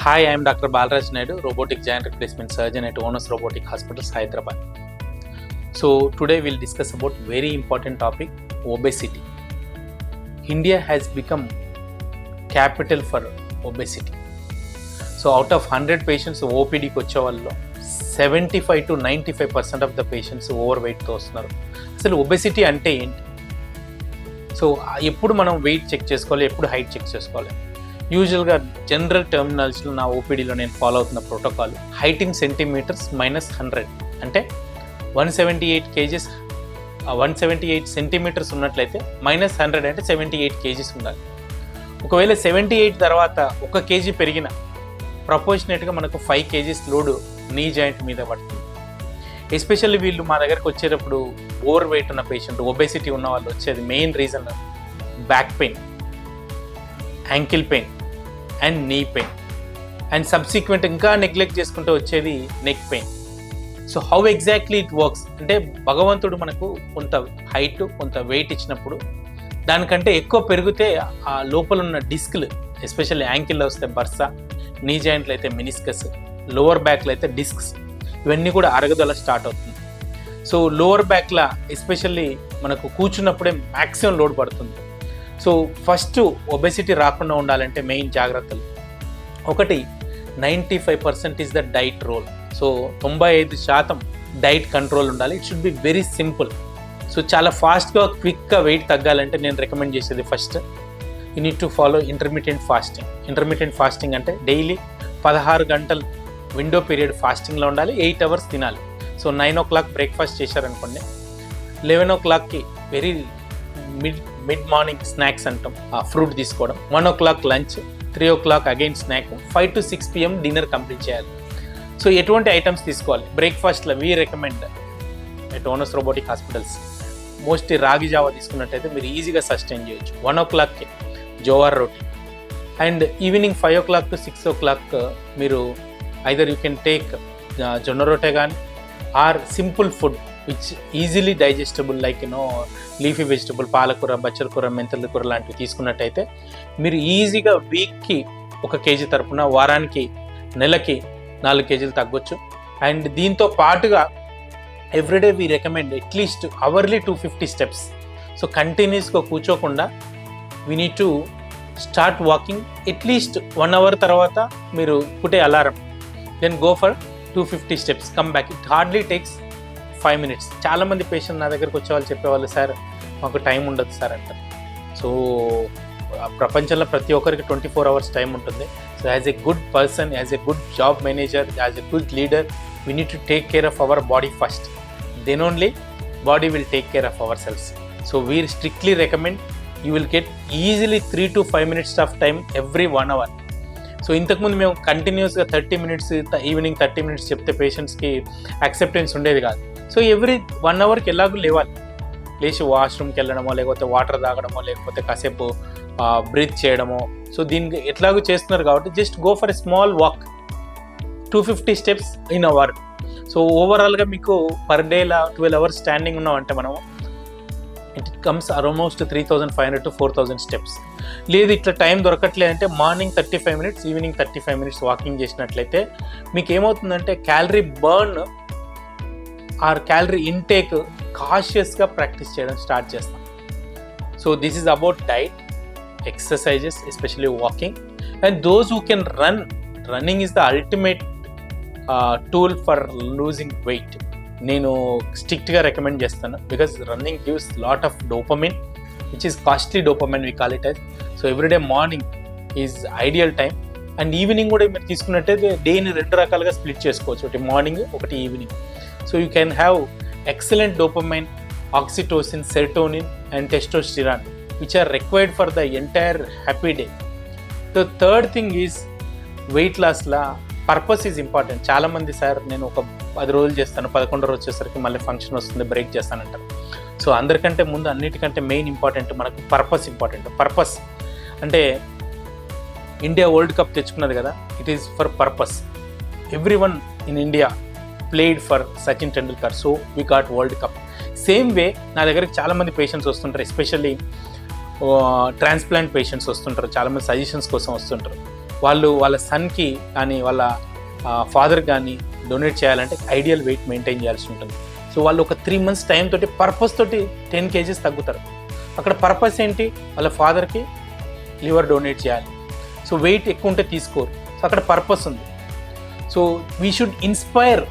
Hi, I am Dr. Balaraju Naidu, Robotic Joint Replacement Surgeon at Onus Robotic Hospitals, Hyderabad. So today we'll discuss about very important topic, obesity. India has become capital for obesity. So out of 100 patients OPD కి వచ్చే వాళ్ళు 75 to 95% of the patients overweight తో వస్తున్నారు. అసలు obesity అంటే ఏంటి? So ఎప్పుడు మనం వెయిట్ చెక్ చేసుకోవాలి, ఎప్పుడు హైట్ చెక్ చేసుకోవాలి? యూజువల్గా జనరల్ టర్మినాలజీలో నా ఓపీడీలో నేను ఫాలో అవుతున్న ప్రోటోకాల్ హైట్ ఇన్ సెంటీమీటర్స్ -100 అంటే 178 కేజీస్ 178 సెంటీమీటర్స్ ఉన్నట్లయితే -100 అంటే 78 కేజీస్ ఉండాలి. ఒకవేళ 78 తర్వాత 1 కేజీ పెరిగిన ప్రపోర్షనేట్గా మనకు 5 కేజీస్ లోడ్ నీ జాయింట్ మీద పడుతుంది. ఎస్పెషల్లీ వీళ్ళు మా దగ్గరకు వచ్చేటప్పుడు ఓవర్ వెయిట్ ఉన్న పేషెంట్, ఒబేసిటీ ఉన్న వాళ్ళు వచ్చేది main reason back pain, ankle pain and knee pain and subsequent ఇంకా నెగ్లెక్ట్ చేసుకుంటూ వచ్చేది neck pain. So how exactly it works అంటే భగవంతుడు మనకు కొంత హైట్ కొంత వెయిట్ ఇచ్చినప్పుడు దానికంటే ఎక్కువ పెరిగితే ఆ లోపల ఉన్న డిస్క్లు, ఎస్పెషల్లీ యాంకిల్లో వస్తే బర్సా, నీ జాయింట్లో అయితే మినిస్కస్, లోవర్ బ్యాక్లో అయితే డిస్క్స్, ఇవన్నీ కూడా అరగదల స్టార్ట్ అవుతుంది. సో లోవర్ బ్యాక్లో ఎస్పెషల్లీ మనకు కూర్చున్నప్పుడే మ్యాక్సిమం లోడ్ పడుతుంది. సో ఫస్ట్ ఒబెసిటీ రాకుండా ఉండాలంటే మెయిన్ జాగ్రత్తలు ఒకటి, 95% is the diet role. So 95% diet control ఉండాలి. It should be very simple. So చాలా ఫాస్ట్గా క్విక్గా వెయిట్ తగ్గాలంటే నేను రికమెండ్ చేసేది first you need to follow intermediate fasting. Intermediate fasting అంటే డైలీ 16 గంటలు విండో పీరియడ్ ఫాస్టింగ్లో ఉండాలి, 8 అవర్స్ తినాలి. సో 9 o'clock బ్రేక్ఫాస్ట్ చేశారనుకోండి, 11 o'clockకి వెరీ మిడ్ మార్నింగ్ స్నాక్స్ అంటాం, ఫ్రూట్ తీసుకోవడం, 1 o'clock lunch, 3 o'clock again snack, 5 to 6 PM dinner complete చేయాలి. సో ఎటువంటి ఐటమ్స్ తీసుకోవాలి? బ్రేక్ఫాస్ట్లో వీ రికమెండ్ ఎట్ ఓనస్ రోబోటిక్ హాస్పిటల్స్ మోస్ట్లీ రాగి జావా తీసుకున్నట్టయితే మీరు ఈజీగా సస్టైన్ చేయొచ్చు. 1 o'clockకి jowar roti and evening 5 o'clock to 6 o'clock మీరు ఐదర్ యూ కెన్ టేక్ జొన్న రొట్టె కానీ are simple food which easily digestible like leafy vegetable, పాలకూర, బచ్చల కూర, మెంతుల కూర లాంటివి తీసుకున్నట్టయితే మీరు ఈజీగా వీక్కి 1 కేజీ తరపున వారానికి నెలకి 4 కేజీలు తగ్గొచ్చు. అండ్ దీంతో పాటుగా everyday we recommend at least hourly 250 steps. So కంటిన్యూస్గా కూర్చోకుండా we need to start walking at least 1 hour తర్వాత మీరు పుట్టే అలారం, then go for 250 steps, come back. It hardly takes 5 minutes. చాలామంది పేషెంట్ నా దగ్గరకు వచ్చేవాళ్ళు చెప్పేవాళ్ళు, సార్ మాకు టైం ఉండదు సార్ అంటారు. సో ప్రపంచంలో ప్రతి ఒక్కరికి 24 hours టైం ఉంటుంది. So as a good person, as a good job manager, as a good leader, we need to take care of our body first, then only body will take care of our cells. So we strictly recommend you will get easily 3 to 5 minutes of time every 1 hour. So ఇంతకుముందు మేము కంటిన్యూస్గా 30 minutes evening 30 minutes చెప్తే పేషెంట్స్కి acceptance ఉండేది కాదు. So every 1 hourకి ఎలాగో లేవాలి, లేచి వాష్రూమ్కి వెళ్ళడమో, లేకపోతే వాటర్ తాగడమో, లేకపోతే కాసేపు బ్రీత్ చేయడమో. సో దీనికి ఎట్లాగో చేస్తున్నారు కాబట్టి just go for a small walk, 250 steps in hour. So ఓవరాల్గా మీకు పర్ డేలా 12 hours స్టాండింగ్ ఉన్నామంటే మనం it comes almost 3,500 to 4,000 steps. లేదు ఇట్లా టైం దొరకట్లేదంటే morning 35 minutes, evening 35 minutes walking చేసినట్లయితే మీకు ఏమవుతుందంటే calorie burn or calorie intake కాషియస్గా ప్రాక్టీస్ చేయడం స్టార్ట్ చేస్తాం. So this is about diet, exercises, especially walking. And those who can running is the ultimate tool for losing weight. నేను స్ట్రిక్ట్గా recommend చేస్తాను because running gives lot of dopamine which is costly dopamine we call it as. So everyday morning is ideal time. And evening కూడా మీరు తీసుకున్నట్టయితే డేని 2 రకాలుగా split చేసుకోవచ్చు, ఒకటి మార్నింగ్, ఒకటి evening. So you can have excellent dopamine, oxytocin, serotonin and testosterone which are required for the entire happy day. The third thing is weight loss la purpose is important. చాలా మంది sir నేను ఒక 10 రోజులు చేస్తాను, 11వ రోజు వచ్చేసరికి మళ్ళీ ఫంక్షన్ వస్తుంది, బ్రేక్ చేస్తానంటారు. సో అందరికంటే ముందు అన్నిటికంటే మెయిన్ ఇంపార్టెంట్ మనకు పర్పస్ ఇంపార్టెంట్. పర్పస్ అంటే ఇండియా వరల్డ్ కప్ తెచ్చుకున్నది కదా, it is for purpose. Every one in India played for Sachin Tendulkar, so we got World Cup. Same way నా దగ్గరికి చాలామంది పేషెంట్స్ వస్తుంటారు, ఎస్పెషల్లీ ట్రాన్స్ప్లాంట్ పేషెంట్స్ వస్తుంటారు, చాలామంది సజెషన్స్ కోసం వస్తుంటారు. వాళ్ళు వాళ్ళ సన్కి కానీ వాళ్ళ ఫాదర్ కానీ డొనేట్ చేయాలంటే ఐడియల్ వెయిట్ మెయింటైన్ చేయాల్సి ఉంటుంది. సో వాళ్ళు ఒక 3 months టైం తోటి పర్పస్ తోటి 10 kgs తగ్గుతారు. అక్కడ పర్పస్ ఏంటి, వాళ్ళ ఫాదర్కి లివర్ డొనేట్ చేయాలి. సో వెయిట్ ఎక్కువ ఉంటే తీసుకోరు. సో అక్కడ పర్పస్ ఉంది. So we should inspire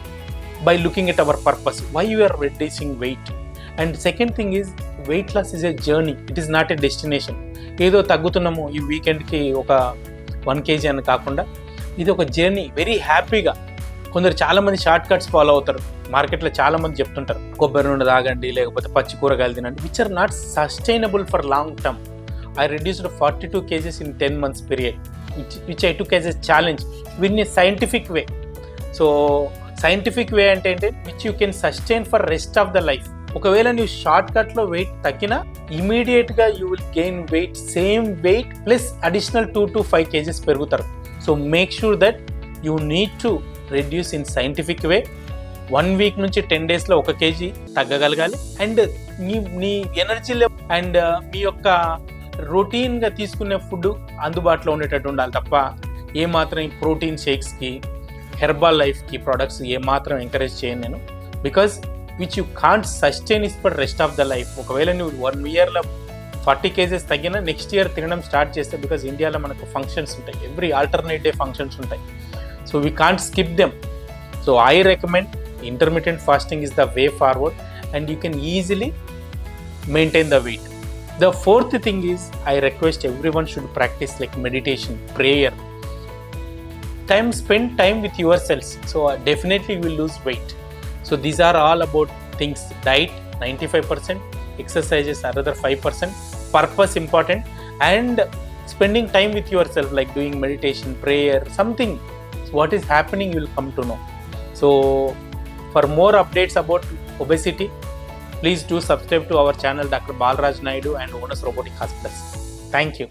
by looking at our purpose, why you are reducing weight. And second thing is weight loss is a journey, it is not a destination. ఏదో తగ్గుతున్నాము ఈ వీకెండ్కి ఒక 1 kg అని కాకుండా ఇది ఒక జర్నీ. వెరీ హ్యాపీగా కొందరు చాలామంది షార్ట్ కట్స్ ఫాలో అవుతారు. మార్కెట్లో చాలామంది చెప్తుంటారు కొబ్బరి నూనె తాగండి, లేకపోతే పచ్చి కూరగాయలు తినండి, which are not sustainable for long term. I reduced 42 kgs in 10 months period, which I took as a challenge in a scientific way. So scientific way అంటే which you can sustain for rest of the life. ఒకవేళ నువ్వు short కట్లో wait తగ్గినా ఇమీడియట్గా you will gain weight, same weight plus additional 2 to 5 kgs పెరుగుతారు. So make sure that you need to reduce in scientific way. 1 week నుంచి 10 daysలో 1 kg తగ్గగలగాలి. And నీ energy level and మీ యొక్క రొటీన్గా తీసుకునే ఫుడ్ అందుబాటులో ఉండేటట్టు ఉండాలి తప్ప ఏమాత్రం ఈ ప్రోటీన్ షేక్స్కి, హెర్బల్ లైఫ్కి ప్రొడక్ట్స్ ఏమాత్రం ఎంకరేజ్ చేయను నేను. Because which you can't sustain is for rest of the life. ఒకవేళ నువ్వు 1 yearలో 40 kgs తగ్గినా నెక్స్ట్ ఇయర్ తినడం స్టార్ట్ చేస్తే, బికాజ్ ఇండియాలో మనకు ఫంక్షన్స్ ఉంటాయి, ఎవ్రీ ఆల్టర్నేట్ డే ఫంక్షన్స్ ఉంటాయి. So we can't skip them. So I recommend intermittent fasting is the way forward and you can easily maintain the weight. The fourth thing is I request everyone should practice like meditation, prayer, spend time with yourselves. So definitely you will lose weight. So these are all about things. Diet 95%, exercises another 5%, purpose important, and spending time with yourself like doing meditation, prayer, something. So what is happening you will come to know. So for more updates about obesity, please do subscribe to our channel Dr. Balaraju Naidu and Onus Robotic Hospitals. Thank you.